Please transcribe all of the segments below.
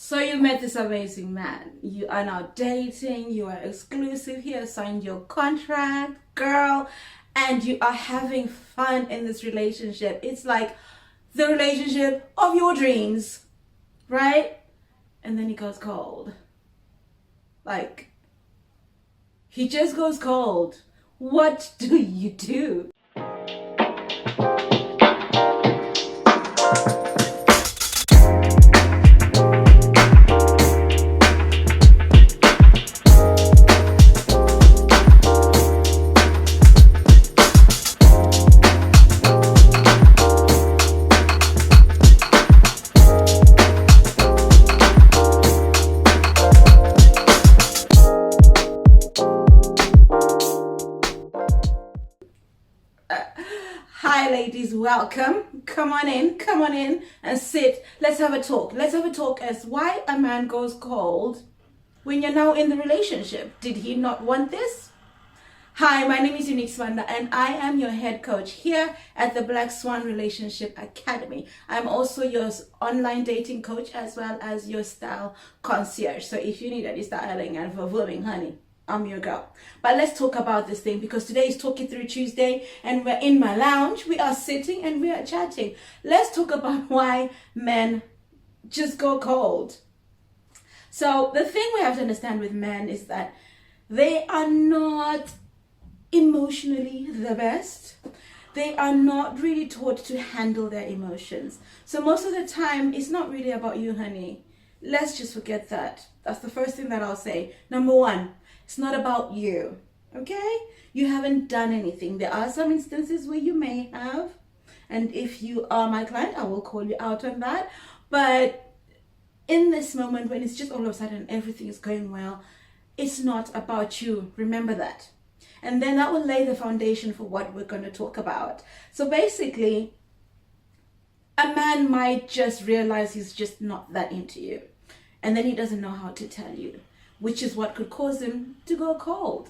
So you met this amazing man. You are now dating, you are exclusive, he has signed your contract, girl, and you are having fun in this relationship. It's like the relationship of your dreams, right? And then he goes cold. Like, he just goes cold. What do you do? Hi ladies, welcome. Come on in and sit. Let's have a talk. Let's have a talk as why a man goes cold when you're now in the relationship. Did he not want this? Hi, my name is Nice Girl and I am your head coach here at the Black Swan Relationship Academy. I'm also your online dating coach as well as your style concierge. So if you need any styling and for grooming, honey, I'm your girl. But let's talk about this thing because today is Talk It Through Tuesday and we're in my lounge. We are sitting and we are chatting. Let's talk about why men just go cold. So the thing we have to understand with men is that they are not emotionally the best. They are not really taught to handle their emotions. So most of the time, it's not really about you, honey. Let's just forget that. That's the first thing that I'll say. Number one, it's not about you, okay? You haven't done anything. There are some instances where you may have, and if you are my client, I will call you out on that. But in this moment when it's just all of a sudden everything is going well, it's not about you. Remember that. And then that will lay the foundation for what we're going to talk about. So basically, a man might just realize he's just not that into you. And then he doesn't know how to tell you, which is what could cause him to go cold.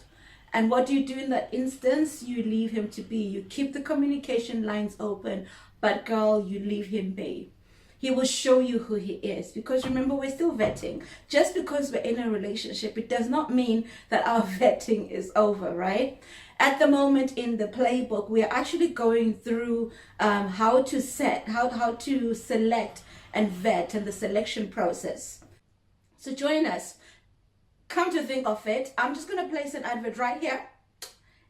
And what do you do in that instance? You leave him to be. You keep the communication lines open, but girl, you leave him be. He will show you who he is, because remember, we're still vetting. Just because we're in a relationship, it does not mean that our vetting is over, right? At the moment in the playbook, we are actually going through how to select and vet and the selection process. So join us. Come to think of it, I'm just going to place an advert right here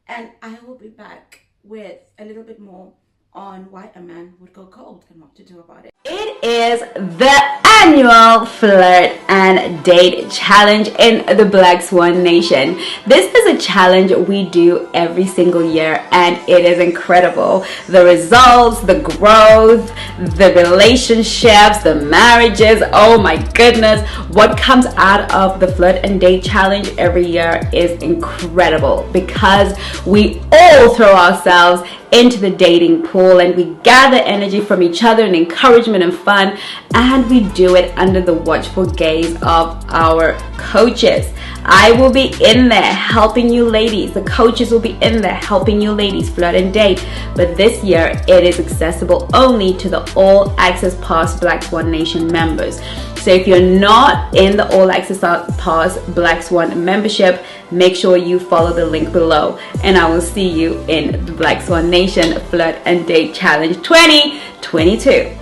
and I will be back with a little bit more on why a man would go cold and what to do about it. It is the annual Flirt and Date Challenge in the Black Swan Nation. This is a challenge we do every single year and it is incredible. The results, the growth, the relationships, the marriages, oh my goodness. What comes out of the Flirt and Date Challenge every year is incredible because we all throw ourselves into the dating pool and we gather energy from each other and encouragement and fun, and we do it under the watchful gaze of our coaches. I will be in there helping you ladies. The coaches will be in there helping you ladies flirt and date. But this year it is accessible only to the All Access Pass Black Swan Nation members. So if you're not in the All Access Pass Black Swan membership, make sure you follow the link below. And I will see you in the Black Swan Nation Flirt and Date Challenge 2022.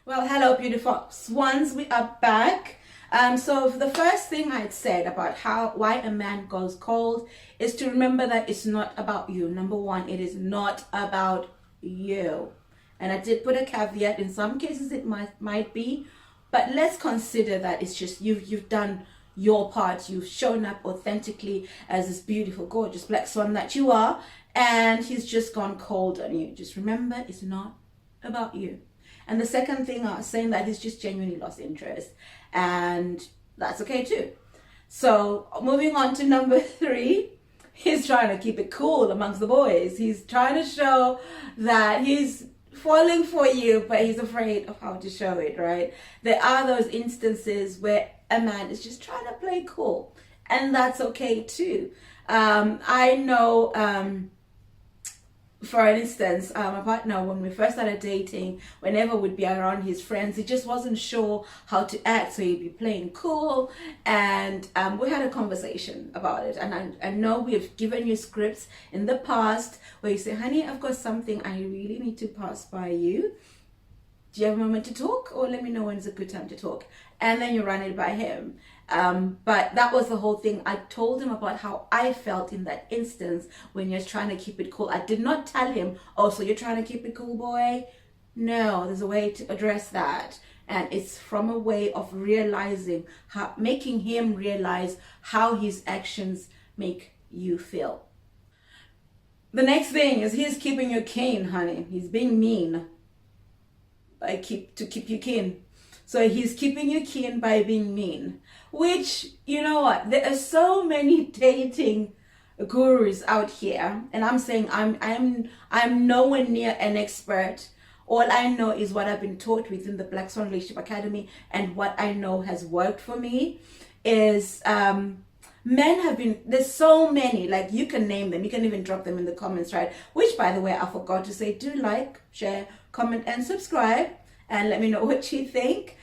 Well, hello beautiful swans, we are back. So the first thing I'd said about why a man goes cold is to remember that it's not about you. Number one, it is not about you. And I did put a caveat, in some cases it might be, but let's consider that it's just you've done your part. You've shown up authentically as this beautiful, gorgeous black swan that you are, and he's just gone cold on you. Just remember, it's not about you. And the second thing I was saying that he's just genuinely lost interest, and that's okay too. So moving on to number 3, he's trying to keep it cool amongst the boys. He's trying to show that he's falling for you, but he's afraid of how to show it, right? There are those instances where a man is just trying to play cool, and that's okay too. I know for instance, my partner, when we first started dating, whenever we'd be around his friends, he just wasn't sure how to act, so he'd be playing cool. And we had a conversation about it. And I know we've given you scripts in the past where you say, honey, I've got something I really need to pass by you. Do you have a moment to talk? Or let me know when it's a good time to talk. And then you run it by him. But that was the whole thing. I told him about how I felt in that instance when you're trying to keep it cool. I did not tell him, oh, so you're trying to keep it cool, boy? No, there's a way to address that. And it's from a way of realizing, making him realize how his actions make you feel. The next thing is he's keeping you keen, honey. He's being mean to keep you keen. So he's keeping you keen by being mean, which, you know what, there are so many dating gurus out here, and I'm saying I'm nowhere near an expert. All I know is what I've been taught within the Black Swan Relationship Academy, and what I know has worked for me is men have been, there's so many, like you can name them, you can even drop them in the comments, right? Which, by the way, I forgot to say, do like, share, comment, and subscribe, and let me know what you think.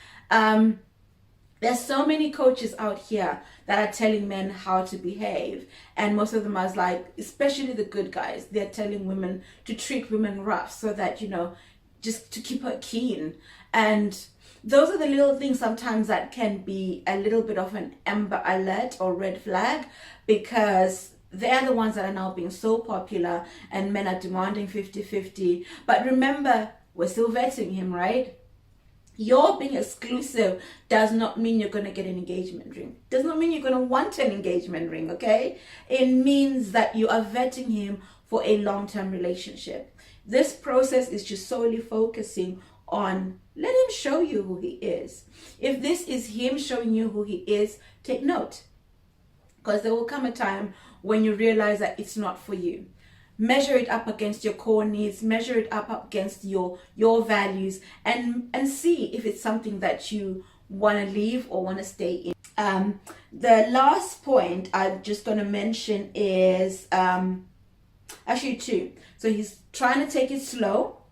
There's so many coaches out here that are telling men how to behave, and most of them are like, especially the good guys, they're telling women to treat women rough so that, you know, just to keep her keen. And those are the little things sometimes that can be a little bit of an amber alert or red flag, because they're the ones that are now being so popular and men are demanding 50-50. But remember, we're still vetting him, right? Your being exclusive does not mean you're going to get an engagement ring. Does not mean you're going to want an engagement ring, okay? It means that you are vetting him for a long-term relationship. This process is just solely focusing on, let him show you who he is. If this is him showing you who he is, take note. Because there will come a time when you realize that it's not for you. Measure it up against your core needs, measure it up against your values, and see if it's something that you want to leave or want to stay in. The last point I'm just going to mention is actually two. So he's trying to take it slow.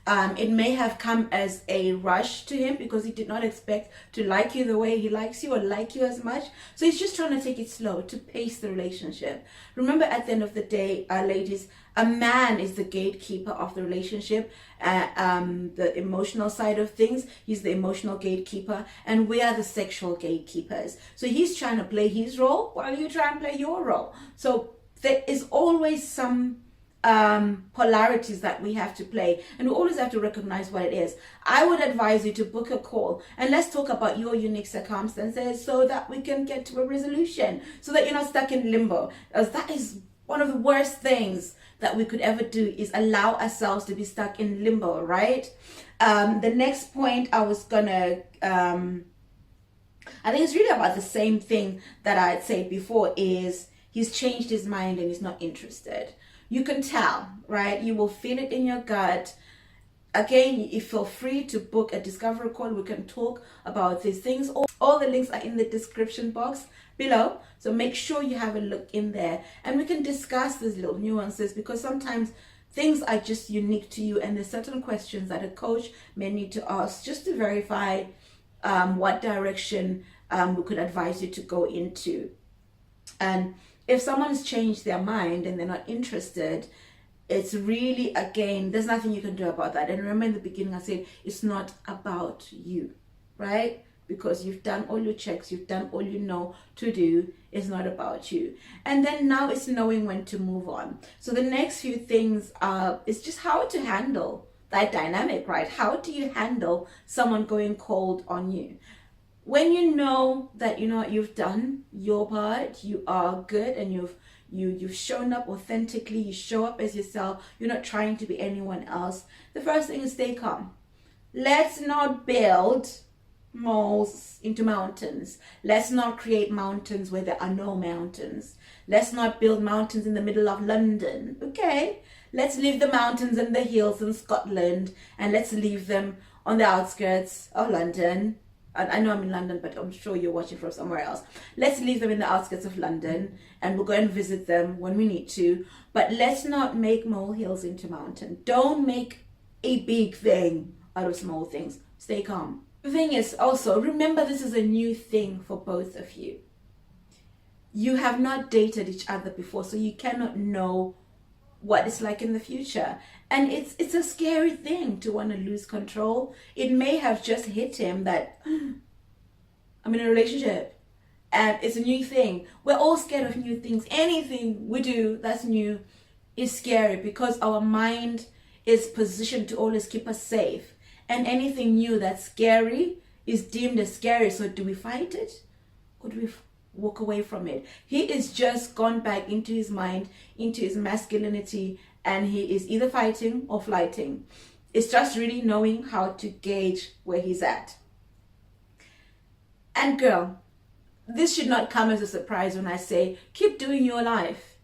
It may have come as a rush to him because he did not expect to like you the way he likes you or like you as much. So he's just trying to take it slow to pace the relationship. Remember, at the end of the day, ladies, a man is the gatekeeper of the relationship, the emotional side of things. He's the emotional gatekeeper, and we are the sexual gatekeepers. So he's trying to play his role while you try and play your role. So there is always some polarities that we have to play, and we always have to recognize what it is. I would advise you to book a call and let's talk about your unique circumstances so that we can get to a resolution, so that you're not stuck in limbo, as that is one of the worst things that we could ever do, is allow ourselves to be stuck in limbo, right? The next point I was gonna I think it's really about the same thing that I had said before, is he's changed his mind and he's not interested. You can tell, right? You will feel it in your gut. Again, you feel free to book a discovery call. We can talk about these things. All the links are in the description box below. So make sure you have a look in there and we can discuss these little nuances, because sometimes things are just unique to you, and there's certain questions that a coach may need to ask just to verify what direction we could advise you to go into. And if someone's changed their mind and they're not interested, it's really, again, there's nothing you can do about that. And remember, in the beginning I said it's not about you, right? Because you've done all your checks, you've done all you know to do. It's not about you. And then now it's knowing when to move on. So the next few things is just how to handle that dynamic, right? How do you handle someone going cold on you? When you know that, you know what, you've done your part, you are good, and you've shown up authentically, you show up as yourself, you're not trying to be anyone else, the first thing is stay calm. Let's not build moles into mountains. Let's not create mountains where there are no mountains. Let's not build mountains in the middle of London, okay? Let's leave the mountains and the hills in Scotland, and let's leave them on the outskirts of London. I know I'm in London, but I'm sure you're watching from somewhere else. Let's leave them in the outskirts of London, and we'll go and visit them when we need to. But let's not make molehills into mountain. Don't make a big thing out of small things. Stay calm. The thing is also, remember, this is a new thing for both of you. You have not dated each other before, so you cannot know what it's like in the future. And it's a scary thing to want to lose control. It may have just hit him that I'm in a relationship and it's a new thing. We're all scared of new things. Anything we do that's new is scary because our mind is positioned to always keep us safe. And anything new that's scary is deemed as scary. So do we fight it or do we walk away from it? He is just gone back into his mind, into his masculinity, and he is either fighting or flighting. It's just really knowing how to gauge where he's at. And girl, this should not come as a surprise when I say keep doing your life.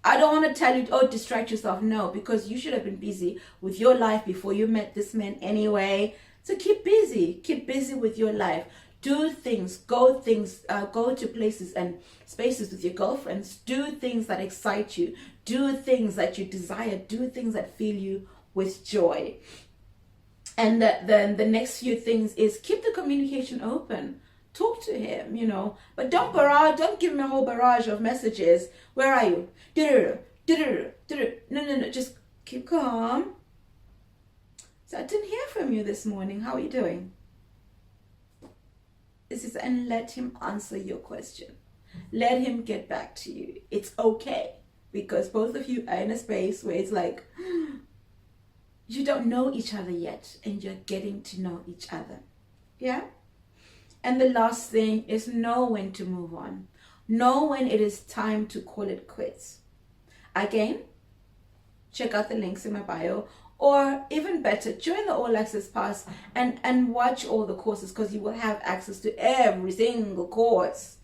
I don't want to tell you, oh, distract yourself. No, because you should have been busy with your life before you met this man anyway. So keep busy with your life. Do things, go to places and spaces with your girlfriends. Do things that excite you. Do things that you desire. Do things that fill you with joy. And then the next few things is keep the communication open. Talk to him, you know, but don't give him a whole barrage of messages. Where are you? No, just keep calm. So I didn't hear from you this morning. How are you doing? And let him answer your question. Let him get back to you. It's okay, because both of you are in a space where it's like you don't know each other yet and you're getting to know each other. Yeah? And the last thing is know when to move on. Know when it is time to call it quits. Again, check out the links in my bio. Or even better, join the All Access Pass and watch all the courses, because you will have access to every single course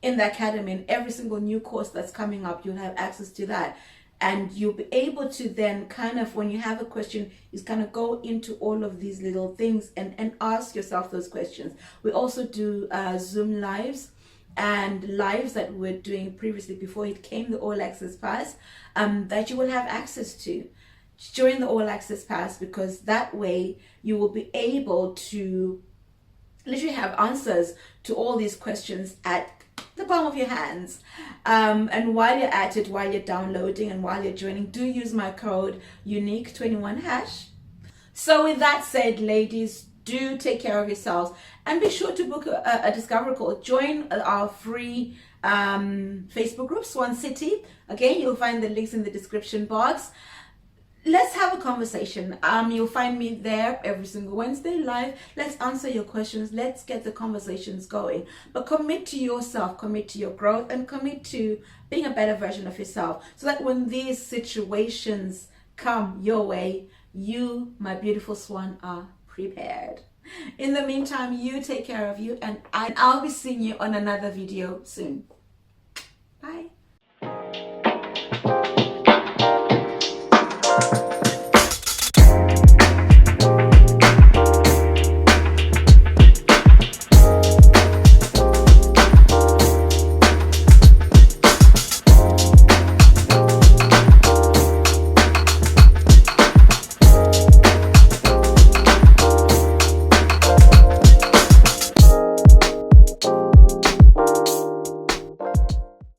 in the academy, and every single new course that's coming up, you'll have access to that. And you'll be able to then kind of, when you have a question, is kind of go into all of these little things and ask yourself those questions. We also do Zoom lives and lives that we're doing previously before it came the All Access Pass that you will have access to. Join the All Access Pass, because that way you will be able to literally have answers to all these questions at the palm of your hands. And while you're at it, while you're downloading and while you're joining, do use my code unique21#. So with that said, ladies, do take care of yourselves and be sure to book a discovery call. Join our free Facebook group, Swan City. Again, you'll find the links in the description box. Let's have a conversation. You'll find me there every single Wednesday live. Let's answer your questions. Let's get the conversations going. But commit to yourself, commit to your growth, and commit to being a better version of yourself, so that when these situations come your way, you, my beautiful swan, are prepared. In the meantime, you take care of you, and I'll be seeing you on another video soon. Bye.